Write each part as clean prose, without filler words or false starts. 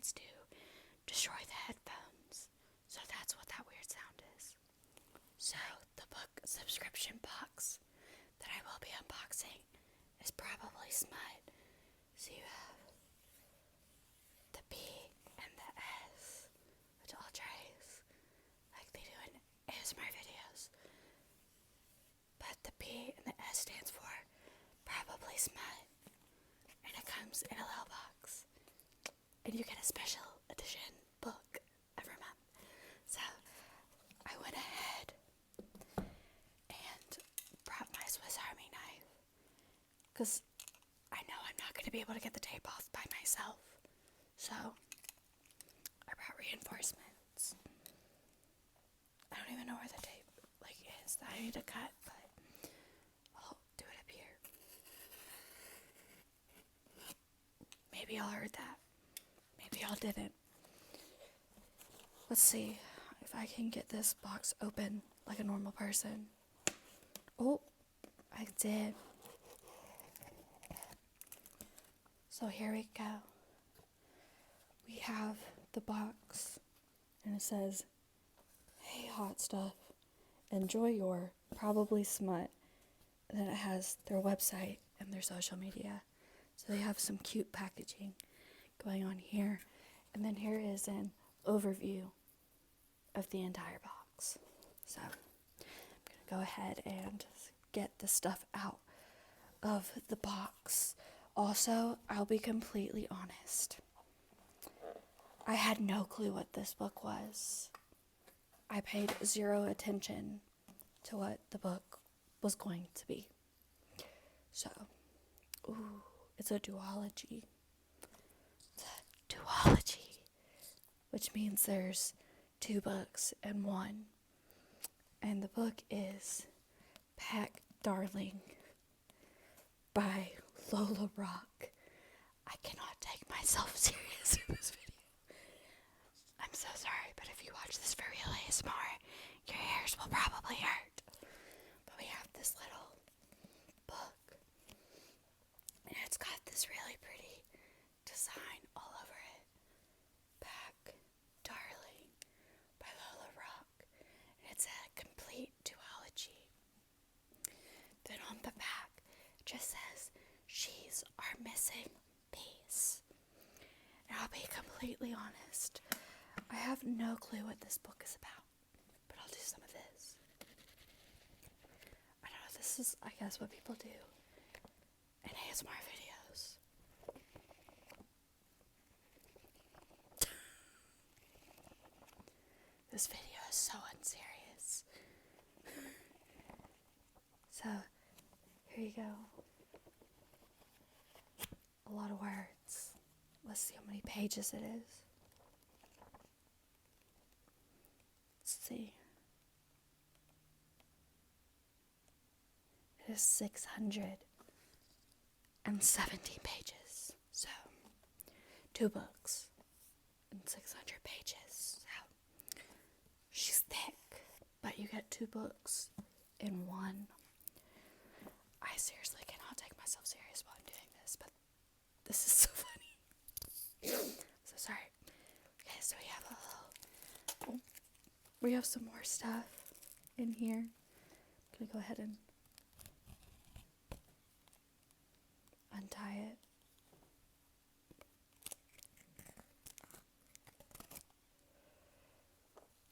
means to destroy the headphones. So that's what that weird sound is. So the book subscription box that I will be unboxing is Probably Smut. So you have the B and the S, which I'll trace like they do in ASMR videos. But the B and the S stands for Probably Smut. And it comes in a little box. And you get a special edition book every month. So I went ahead and brought my Swiss Army knife. Because I know I'm not going to be able to get the tape off by myself. So I brought reinforcements. I don't even know where the tape is that I need to cut, but I'll do it up here. Maybe y'all heard that. Maybe y'all didn't. Let's see if I can get this box open like a normal person. Oh, I did. So here we go. We have the box, and it says, "Hey, hot stuff, enjoy your Probably Smut." And then it has their website and their social media. So they have some cute packaging going on here. And then here is an overview of the entire box. So I'm going to go ahead and get the stuff out of the box. Also, I'll be completely honest. I had no clue what this book was. I paid zero attention to what the book was going to be. So, it's a duology. It's a duology, which means there's 2 books in one. And the book is Pack Darling by Lola Rock. I cannot take myself serious in this video. I'm so sorry, but if you watch this for real ASMR, your ears will probably hurt. But we have this little book, and it's got this really pretty design all over it. Pack Darling by Lola Rock. And it's a complete duology. Then on the back, it just says, "She's our missing piece." And I'll be completely honest, I have no clue what this book is about, but I'll do some of this. I don't know, this is, I guess, what people do in ASMR videos. This video is so unserious. So, here you go. A lot of words. Let's see how many pages it is. Let's see. It is 617 pages. So, 2 books and 600 pages. So, she's thick, but you get 2 books in one. I seriously cannot take myself serious while I'm doing this, but this is so funny. So sorry. Okay, so we have some more stuff in here. I'm gonna go ahead and untie it.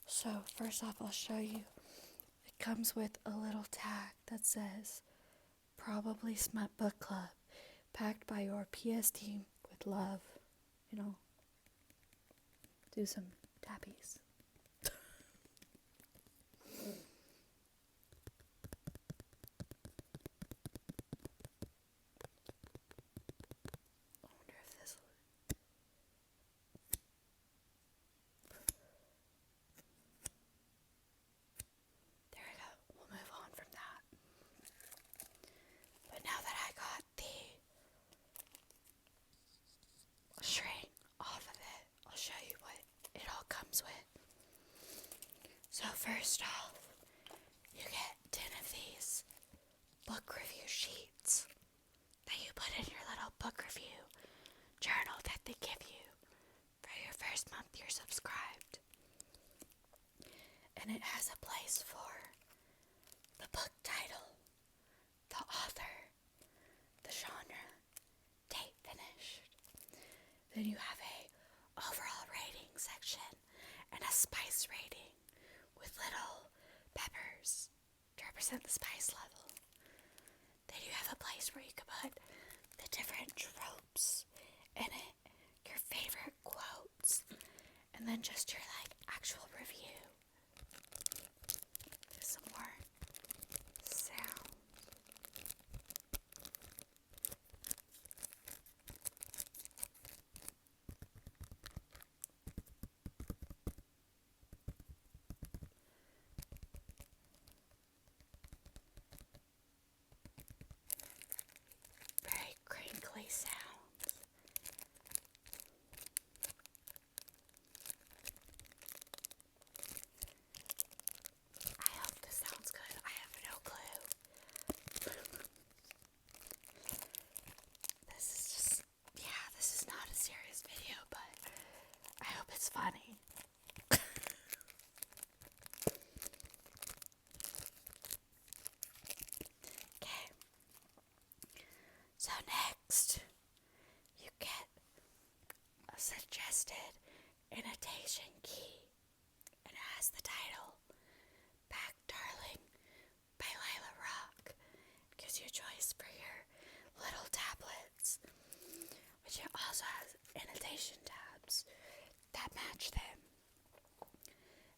So first off, I'll show you. It comes with a little tag that says, "Probably Smut Book Club, packed by your PS team with love." You know, do some tappies. I wonder if this. There we go. We'll move on from that. But now that I got the string off of it, I'll show you what it all comes with. So first off, you get 10 of these book review sheets that you put in your little book review journal that they give you for your first month you're subscribed. And it has a place for the book title, the author, the genre, date finished. Then you have a overall rating section and a spice rating with little peppers to represent the spice level. Then you have a place where you can put the different tropes in it, your favorite quotes, and then just your actual review. There's some more sound. Very crinkly sounds. I hope this sounds good. I have no clue. This is not a serious video, but I hope it's funny. Okay. So next, you get a suggested annotation key, and it has the title, Back Darling by Lila Rock. It gives you a choice for your little tablets, which it also has annotation tabs that match them.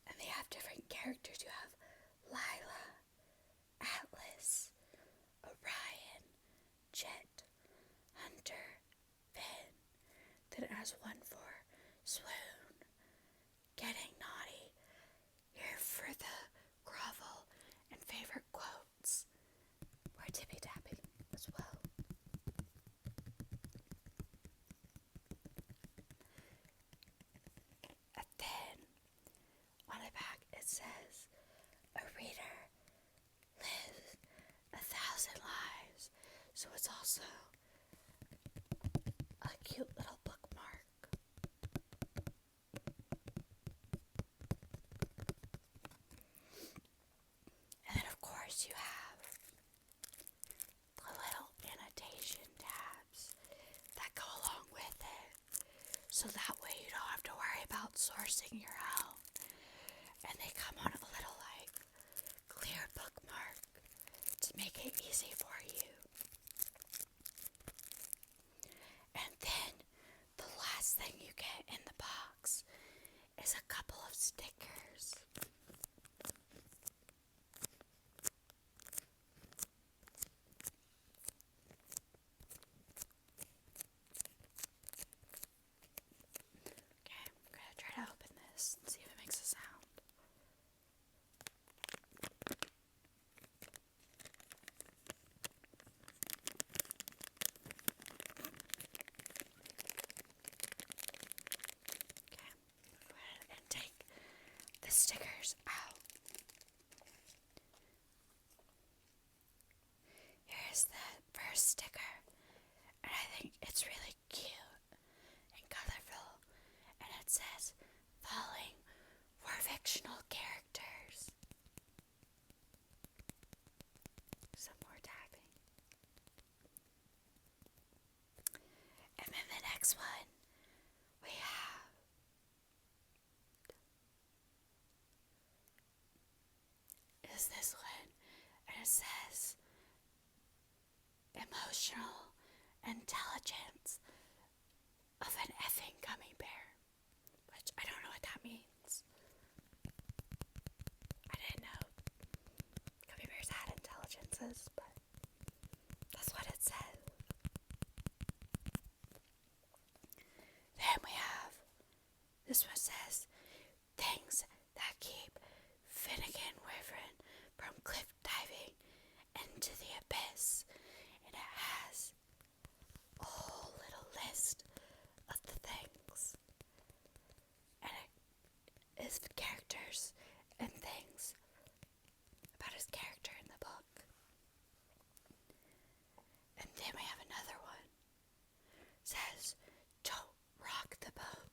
And they have different characters. You have Lila, Atlas, Orion, Jet, Hunter, Finn. Then it has one for Swoon, Getting Naughty, Here for the Grovel, and Favorite Quotes. We're tippy tapping as well. And then on the back it says, a reader lives 1,000 lives. So it's also a cute little bookmark. And then of course you have the little annotation tabs that go along with it. So that way you don't have to worry about sourcing your own. And they come on a little clear bookmark to make it easy for you. And then the last thing you get in the box is a couple of stickers. Okay, I'm gonna try to open this and see if it makes a sound. Go ahead and take the stickers out. Here's the first sticker, and I think it's really cute and colorful, and it says, falling for fictional characters. Some more tapping. And then the next one we have is this one, and it says, emotional intelligence of an effing gummy bear, which I don't know what that means. I didn't know gummy bears had intelligences, but that's what it said. Then we have, this one says, things that keep Finnegan Wyvern from cliff diving into the abyss. And it has a whole little list of the things. And it is characters and things about his character in the book. And then we have another one. It says, don't rock the boat.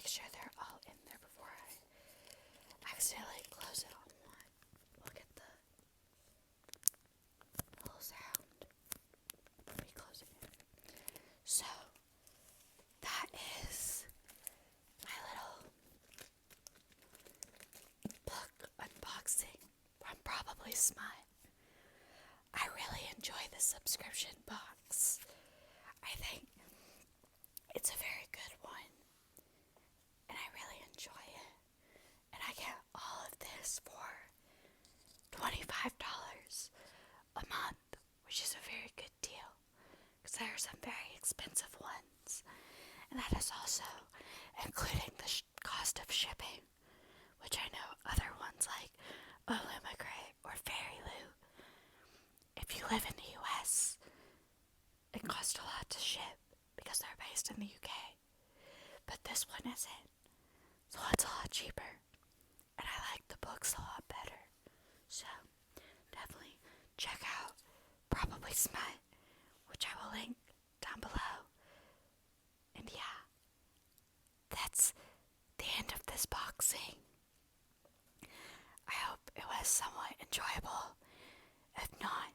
sure they're all in there before I accidentally close it on one. Look at the little sound of me closing it. So, that is my little book unboxing from Probably Smut. I really enjoy the subscription box. I think it's a very good one, and I really enjoy it. And I get all of this for $25 a month, which is a very good deal, because there are some very expensive ones, and that is also including the cost of shipping, which I know other ones like Olumagray or Fairy Lou, if you live in the US, it costs a lot to ship because they're based in the UK. But this one isn't, so it's a lot cheaper, and I like the books a lot better. So definitely check out Probably Smut, which I will link down below. And yeah, that's the end of this boxing. I hope it was somewhat enjoyable. If not,